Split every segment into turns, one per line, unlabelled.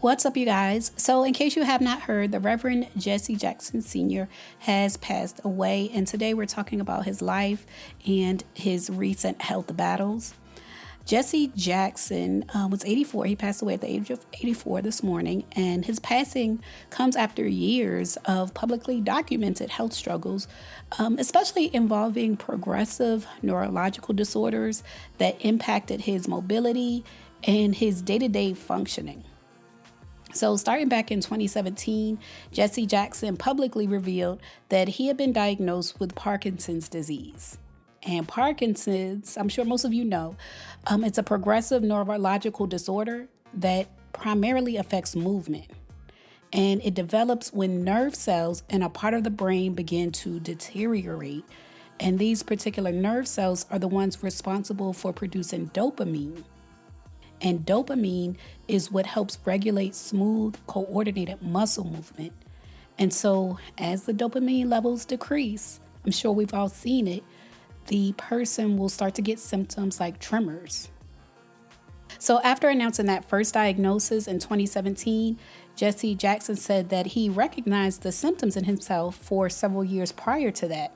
What's up, you guys? So, in case you have not heard, the Reverend Jesse Jackson Sr. has passed away, and today we're talking about his life and his recent health battles. Jesse Jackson was 84. He passed away at the age of 84 this morning, and his passing comes after years of publicly documented health struggles, especially involving progressive neurological disorders that impacted his mobility and his day-to-day functioning. So starting back in 2017, Jesse Jackson publicly revealed that he had been diagnosed with Parkinson's disease. And Parkinson's, I'm sure most of you know, it's a progressive neurological disorder that primarily affects movement. And it develops when nerve cells in a part of the brain begin to deteriorate. And these particular nerve cells are the ones responsible for producing dopamine. And dopamine is what helps regulate smooth, coordinated muscle movement. And so as the dopamine levels decrease, I'm sure we've all seen it, the person will start to get symptoms like tremors. So after announcing that first diagnosis in 2017, Jesse Jackson said that he recognized the symptoms in himself for several years prior to that.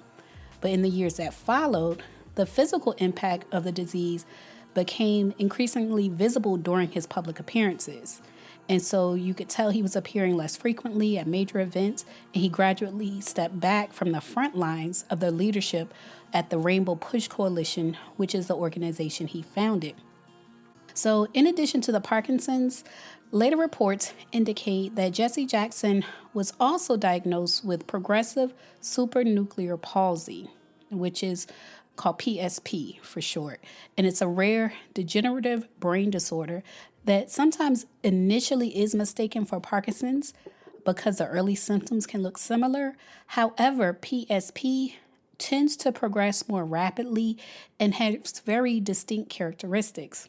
But in the years that followed, the physical impact of the disease became increasingly visible during his public appearances. And so you could tell he was appearing less frequently at major events, and he gradually stepped back from the front lines of the leadership at the Rainbow Push Coalition, which is the organization he founded. So in addition to the Parkinson's, later reports indicate that Jesse Jackson was also diagnosed with progressive supranuclear palsy, which is called PSP for short. And it's a rare degenerative brain disorder that sometimes initially is mistaken for Parkinson's because the early symptoms can look similar. However, PSP tends to progress more rapidly and has very distinct characteristics.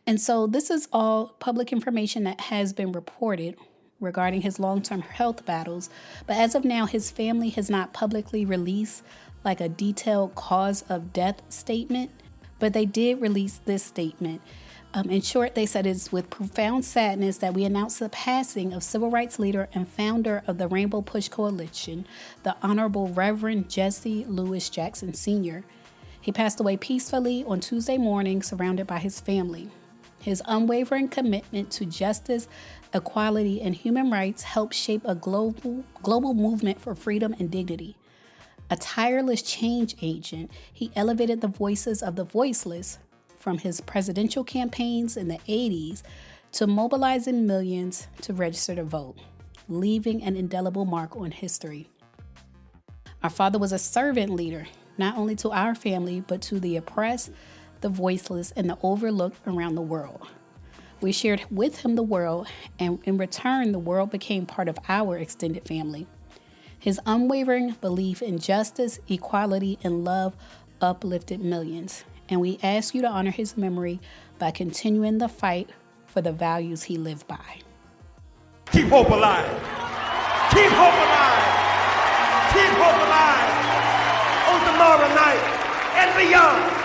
And so this is all public information that has been reported regarding his long-term health battles. But as of now, his family has not publicly released like a detailed cause of death statement, but they did release this statement. In short, they said it's with profound sadness that we announce the passing of civil rights leader and founder of the Rainbow Push Coalition, the Honorable Reverend Jesse Louis Jackson Sr. He passed away peacefully on Tuesday morning, surrounded by his family. His unwavering commitment to justice, equality, and human rights helped shape a global movement for freedom and dignity. A tireless change agent, he elevated the voices of the voiceless from his presidential campaigns in the 80s to mobilizing millions to register to vote, leaving an indelible mark on history. Our father was a servant leader, not only to our family, but to the oppressed, the voiceless, and the overlooked around the world. We shared with him the world, and in return, the world became part of our extended family. His unwavering belief in justice, equality, and love uplifted millions. And we ask you to honor his memory by continuing the fight for the values he lived by.
Keep hope alive. Keep hope alive. Keep hope alive on tomorrow night and beyond.